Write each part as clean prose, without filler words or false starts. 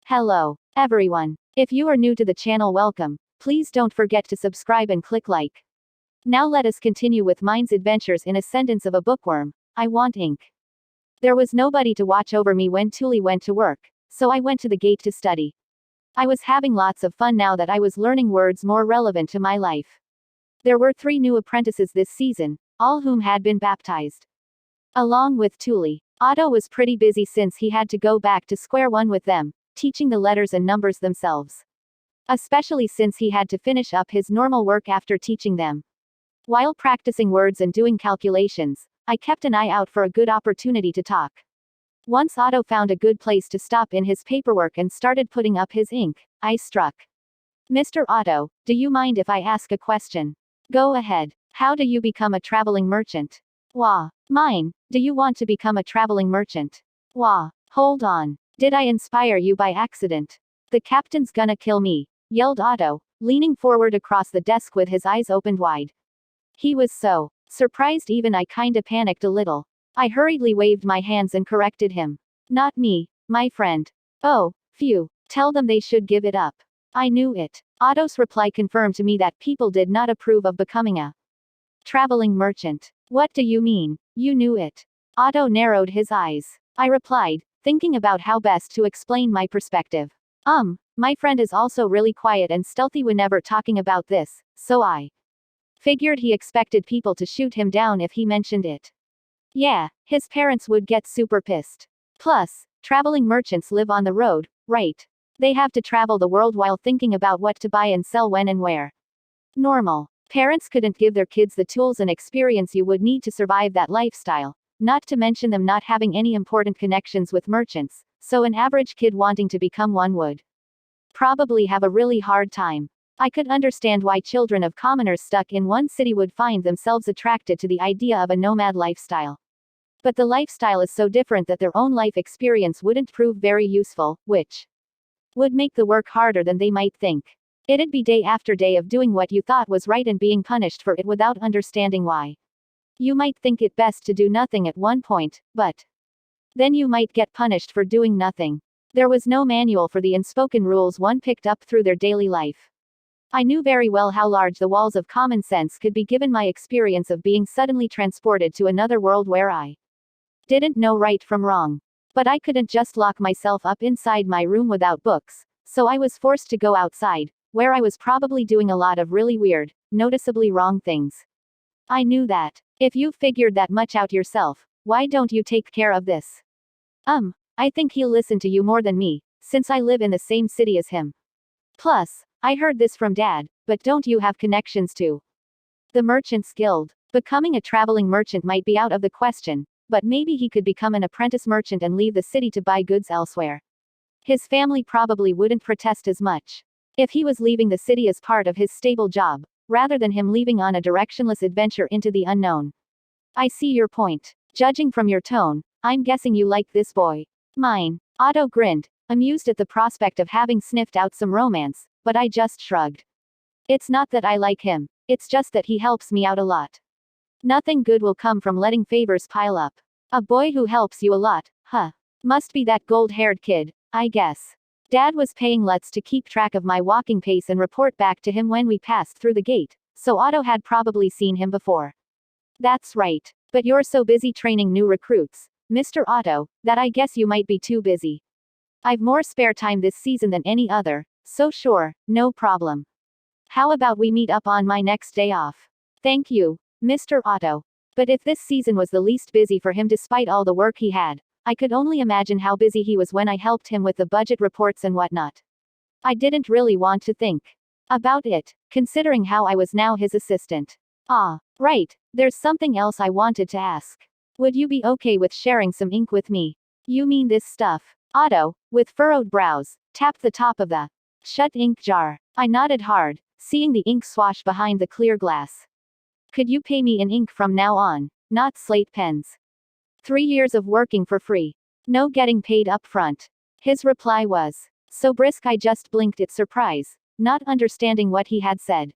Hello, everyone. If you are new to the channel, welcome. Please don't forget to subscribe and click like. Now let us continue with Myne's adventures in Ascendance of a Bookworm. I want ink. There was nobody to watch over me when Tuli went to work, so I went to the gate to study. I was having lots of fun now that I was learning words more relevant to my life. There were 3 new apprentices this season, all whom had been baptized. Along with Tuli, Otto was pretty busy since he had to go back to square one with them, teaching the letters and numbers themselves. Especially since he had to finish up his normal work after teaching them. While practicing words and doing calculations, I kept an eye out for a good opportunity to talk. Once Otto found a good place to stop in his paperwork and started putting up his ink, I struck. "Mr. Otto, do you mind if I ask a question?" "Go ahead. How do you become a traveling merchant?" "Wah. Myne, do you want to become a traveling merchant?" "Wah. Hold on. Did I inspire you by accident?" "The captain's gonna kill me," yelled Otto, leaning forward across the desk with his eyes opened wide. He was so surprised even I kinda panicked a little. I hurriedly waved my hands and corrected him. "Not me, my friend." "Oh, phew. Tell them they should give it up." I knew it. Otto's reply confirmed to me that people did not approve of becoming a traveling merchant. "What do you mean? You knew it?" Otto narrowed his eyes. I replied, thinking about how best to explain my perspective. My friend is also really quiet and stealthy whenever talking about this, so I figured he expected people to shoot him down if he mentioned it. Yeah, his parents would get super pissed. Plus, traveling merchants live on the road, right? They have to travel the world while thinking about what to buy and sell when and where. Normal parents couldn't give their kids the tools and experience you would need to survive that lifestyle, not to mention them not having any important connections with merchants, so an average kid wanting to become one would probably have a really hard time. I could understand why children of commoners stuck in one city would find themselves attracted to the idea of a nomad lifestyle. But the lifestyle is so different that their own life experience wouldn't prove very useful, which would make the work harder than they might think. It'd be day after day of doing what you thought was right and being punished for it without understanding why. You might think it best to do nothing at one point, but then you might get punished for doing nothing. There was no manual for the unspoken rules one picked up through their daily life. I knew very well how large the walls of common sense could be given my experience of being suddenly transported to another world where I didn't know right from wrong. But I couldn't just lock myself up inside my room without books, so I was forced to go outside, where I was probably doing a lot of really weird, noticeably wrong things. I knew that. If you've figured that much out yourself, why don't you take care of this? I think he'll listen to you more than me, since I live in the same city as him. Plus, I heard this from Dad, but don't you have connections to the Merchants Guild? Becoming a traveling merchant might be out of the question, but maybe he could become an apprentice merchant and leave the city to buy goods elsewhere. His family probably wouldn't protest as much. If he was leaving the city as part of his stable job, rather than him leaving on a directionless adventure into the unknown. I see your point. Judging from your tone, I'm guessing you like this boy. Myne. Otto grinned, amused at the prospect of having sniffed out some romance, but I just shrugged. It's not that I like him, it's just that he helps me out a lot. Nothing good will come from letting favors pile up. A boy who helps you a lot, huh? Must be that gold-haired kid, I guess. Dad was paying Lutz to keep track of my walking pace and report back to him when we passed through the gate, so Otto had probably seen him before. That's right. But you're so busy training new recruits, Mr. Otto, that I guess you might be too busy. I've more spare time this season than any other, so sure, no problem. How about we meet up on my next day off? Thank you, Mr. Otto. But if this season was the least busy for him despite all the work he had, I could only imagine how busy he was when I helped him with the budget reports and whatnot. I didn't really want to think about it, considering how I was now his assistant. Right, there's something else I wanted to ask. Would you be okay with sharing some ink with me? You mean this stuff? Otto, with furrowed brows, tapped the top of the shut ink jar. I nodded hard, seeing the ink swash behind the clear glass. Could you pay me in ink from now on, not slate pens? 3 years of working for free. No getting paid up front. His reply was so brisk I just blinked at surprise, not understanding what he had said.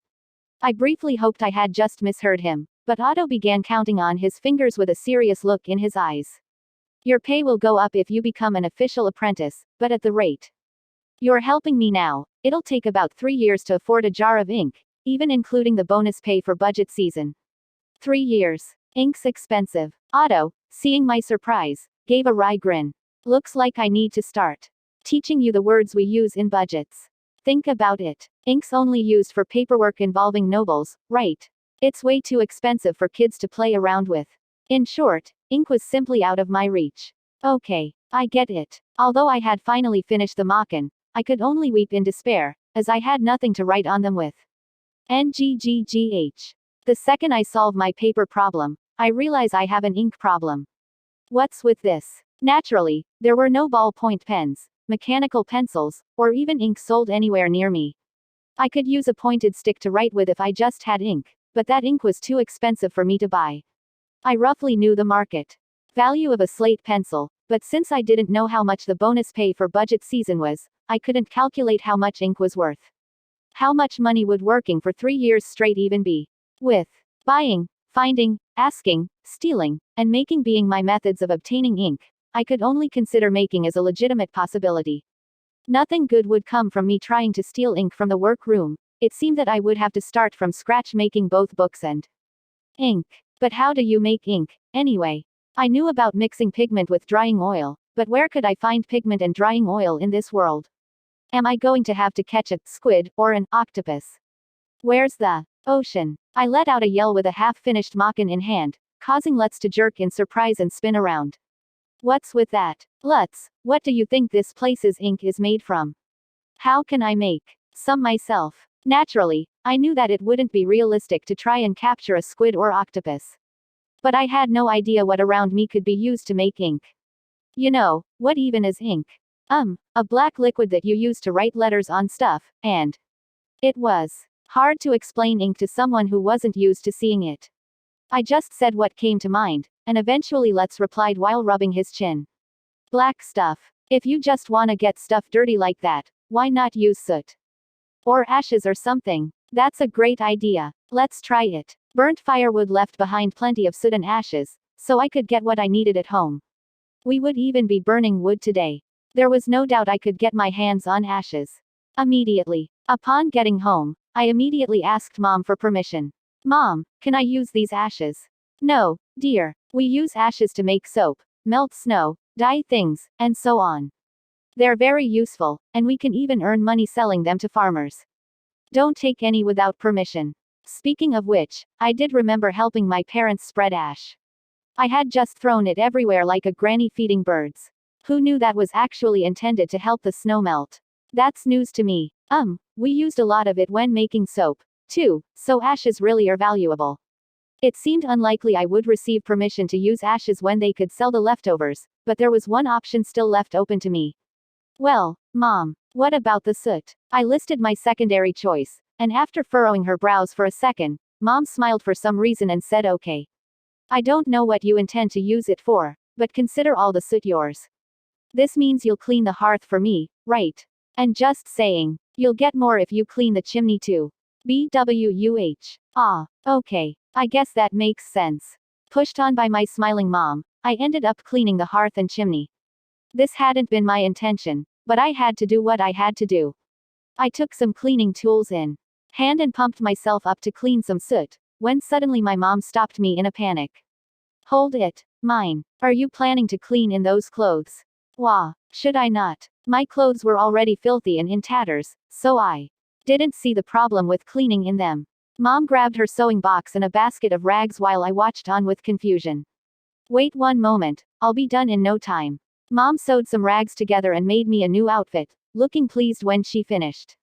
I briefly hoped I had just misheard him, but Otto began counting on his fingers with a serious look in his eyes. Your pay will go up if you become an official apprentice, but at the rate You're helping me now. It'll take about 3 years to afford a jar of ink, even including the bonus pay for budget season. 3 years. Ink's expensive. Otto, seeing my surprise, gave a wry grin. Looks like I need to start teaching you the words we use in budgets. Think about it. Ink's only used for paperwork involving nobles, right? It's way too expensive for kids to play around with. In short, ink was simply out of my reach. Okay, I get it. Although I had finally finished the Mokkan, I could only weep in despair, as I had nothing to write on them with. NGGGH. The second I solve my paper problem, I realize I have an ink problem. What's with this? Naturally, there were no ballpoint pens, mechanical pencils, or even ink sold anywhere near me. I could use a pointed stick to write with if I just had ink, but that ink was too expensive for me to buy. I roughly knew the market value of a slate pencil, but since I didn't know how much the bonus pay for budget season was, I couldn't calculate how much ink was worth. How much money would working for 3 years straight even be? With buying, finding, asking, stealing, and making being my methods of obtaining ink, I could only consider making as a legitimate possibility. Nothing good would come from me trying to steal ink from the workroom. It seemed that I would have to start from scratch making both books and ink. But how do you make ink, anyway? I knew about mixing pigment with drying oil, but where could I find pigment and drying oil in this world? Am I going to have to catch a squid or an octopus? Where's the ocean? I let out a yell with a half-finished Mokkan in hand, causing Lutz to jerk in surprise and spin around. What's with that? Lutz, what do you think this place's ink is made from? How can I make some myself? Naturally, I knew that it wouldn't be realistic to try and capture a squid or octopus. But I had no idea what around me could be used to make ink. You know, what even is ink? A black liquid that you use to write letters on stuff, and it was hard to explain ink to someone who wasn't used to seeing it. I just said what came to mind, and eventually Lutz replied while rubbing his chin. Black stuff. If you just wanna get stuff dirty like that, why not use soot? Or ashes or something? That's a great idea. Let's try it. Burnt firewood left behind plenty of soot and ashes, so I could get what I needed at home. We would even be burning wood today. There was no doubt I could get my hands on ashes. Immediately. Upon getting home, I immediately asked Mom for permission. Mom, can I use these ashes? No, dear. We use ashes to make soap, melt snow, dye things, and so on. They're very useful, and we can even earn money selling them to farmers. Don't take any without permission. Speaking of which, I did remember helping my parents spread ash. I had just thrown it everywhere like a granny feeding birds. Who knew that was actually intended to help the snow melt? That's news to me. We used a lot of it when making soap, too, so ashes really are valuable. It seemed unlikely I would receive permission to use ashes when they could sell the leftovers, but there was one option still left open to me. Well, Mom, what about the soot? I listed my secondary choice, and after furrowing her brows for a second, Mom smiled for some reason and said okay. I don't know what you intend to use it for, but consider all the soot yours. This means you'll clean the hearth for me, right? And just saying, you'll get more if you clean the chimney too. BWUH. Ah, okay. I guess that makes sense. Pushed on by my smiling mom, I ended up cleaning the hearth and chimney. This hadn't been my intention, but I had to do what I had to do. I took some cleaning tools in hand and pumped myself up to clean some soot, when suddenly my mom stopped me in a panic. Hold it, Myne. Are you planning to clean in those clothes? Wah, should I not? My clothes were already filthy and in tatters, so I didn't see the problem with cleaning in them. Mom grabbed her sewing box and a basket of rags while I watched on with confusion. Wait one moment, I'll be done in no time. Mom sewed some rags together and made me a new outfit, looking pleased when she finished.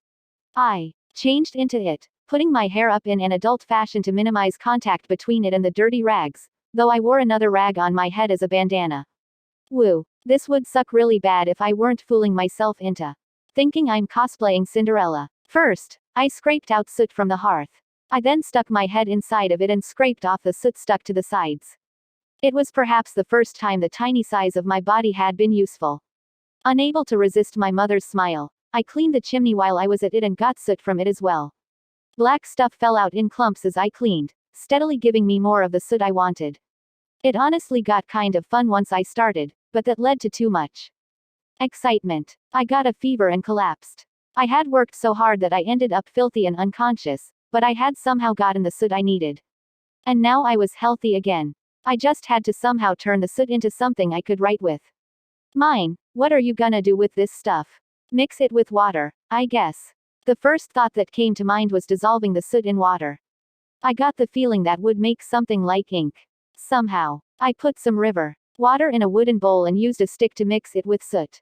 I changed into it, putting my hair up in an adult fashion to minimize contact between it and the dirty rags, though I wore another rag on my head as a bandana. Woo, this would suck really bad if I weren't fooling myself into thinking I'm cosplaying Cinderella. First, I scraped out soot from the hearth. I then stuck my head inside of it and scraped off the soot stuck to the sides. It was perhaps the first time the tiny size of my body had been useful. Unable to resist my mother's smile, I cleaned the chimney while I was at it and got soot from it as well. Black stuff fell out in clumps as I cleaned, steadily giving me more of the soot I wanted. It honestly got kind of fun once I started, but that led to too much. Excitement. I got a fever and collapsed. I had worked so hard that I ended up filthy and unconscious, but I had somehow gotten the soot I needed. And now I was healthy again. I just had to somehow turn the soot into something I could write with. Myne, what are you gonna do with this stuff? Mix it with water, I guess. The first thought that came to mind was dissolving the soot in water. I got the feeling that would make something like ink. Somehow, I put some water in a wooden bowl and used a stick to mix it with soot.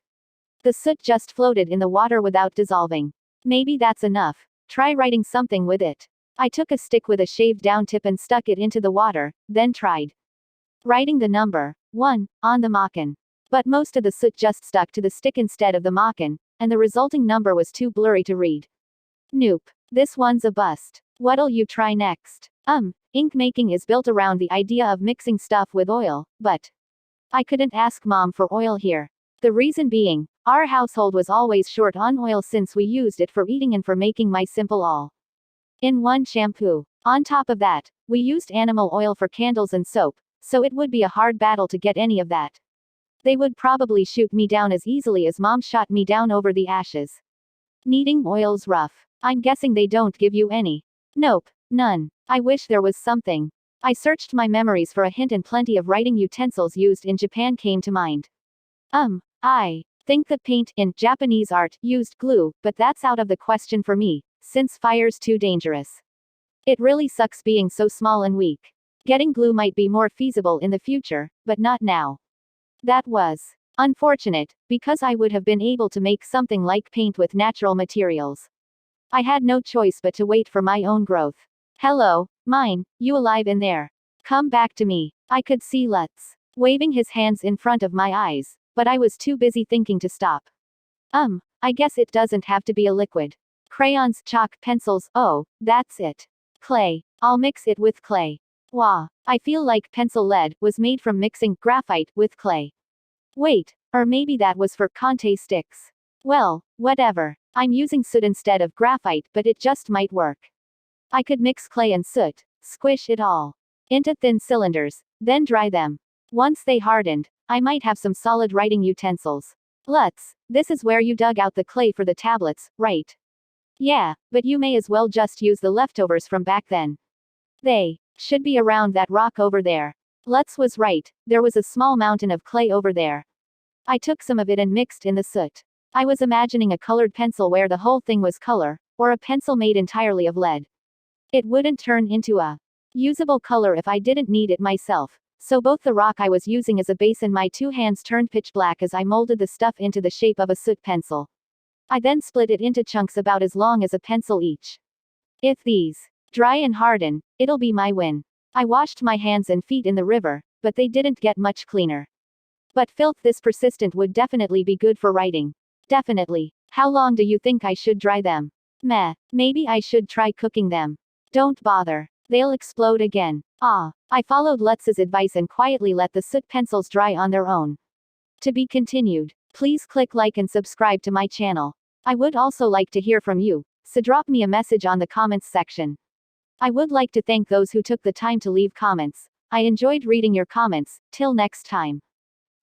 The soot just floated in the water without dissolving. Maybe that's enough. Try writing something with it. I took a stick with a shaved down tip and stuck it into the water, then tried writing the number 1 on the Mokkan. But most of the soot just stuck to the stick instead of the Mokkan, and the resulting number was too blurry to read. Nope. This one's a bust. What'll you try next? Ink making is built around the idea of mixing stuff with oil, but I couldn't ask Mom for oil here. The reason being, our household was always short on oil since we used it for eating and for making my simple all-in-one shampoo. On top of that, we used animal oil for candles and soap, so it would be a hard battle to get any of that. They would probably shoot me down as easily as Mom shot me down over the ashes. Needing oil's rough. I'm guessing they don't give you any. Nope, none. I wish there was something. I searched my memories for a hint and plenty of writing utensils used in Japan came to mind. I think the paint in Japanese art used glue, but that's out of the question for me, since fire's too dangerous. It really sucks being so small and weak. Getting glue might be more feasible in the future, but not now. That was unfortunate, because I would have been able to make something like paint with natural materials. I had no choice but to wait for my own growth. Hello, Myne, you alive in there? Come back to me. I could see Lutz waving his hands in front of my eyes, but I was too busy thinking to stop. I guess it doesn't have to be a liquid. Crayons, chalk, pencils, oh, that's it. Clay. I'll mix it with clay. Wah. I feel like pencil lead was made from mixing graphite with clay. Wait, or maybe that was for Conte sticks. Well, whatever. I'm using soot instead of graphite, but it just might work. I could mix clay and soot, squish it all into thin cylinders, then dry them. Once they hardened, I might have some solid writing utensils. Lutz, this is where you dug out the clay for the tablets, right? Yeah, but you may as well just use the leftovers from back then. They should be around that rock over there. Lutz was right, there was a small mountain of clay over there. I took some of it and mixed in the soot. I was imagining a colored pencil where the whole thing was color, or a pencil made entirely of lead. It wouldn't turn into a usable color if I didn't need it myself, so both the rock I was using as a base and my two hands turned pitch black as I molded the stuff into the shape of a soot pencil. I then split it into chunks about as long as a pencil each. If these dry and harden, it'll be my win. I washed my hands and feet in the river, but they didn't get much cleaner. But filth this persistent would definitely be good for writing. Definitely. How long do you think I should dry them? Meh, maybe I should try cooking them. Don't bother. They'll explode again. I followed Lutz's advice and quietly let the soot pencils dry on their own. To be continued. Please click like and subscribe to my channel. I would also like to hear from you, so drop me a message on the comments section. I would like to thank those who took the time to leave comments. I enjoyed reading your comments. Till next time.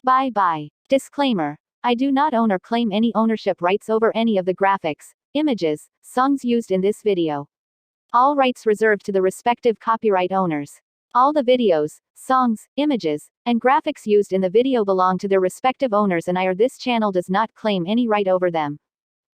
Bye bye. Disclaimer. I do not own or claim any ownership rights over any of the graphics, images, songs used in this video. All rights reserved to the respective copyright owners. All the videos, songs, images, and graphics used in the video belong to their respective owners and this channel does not claim any right over them.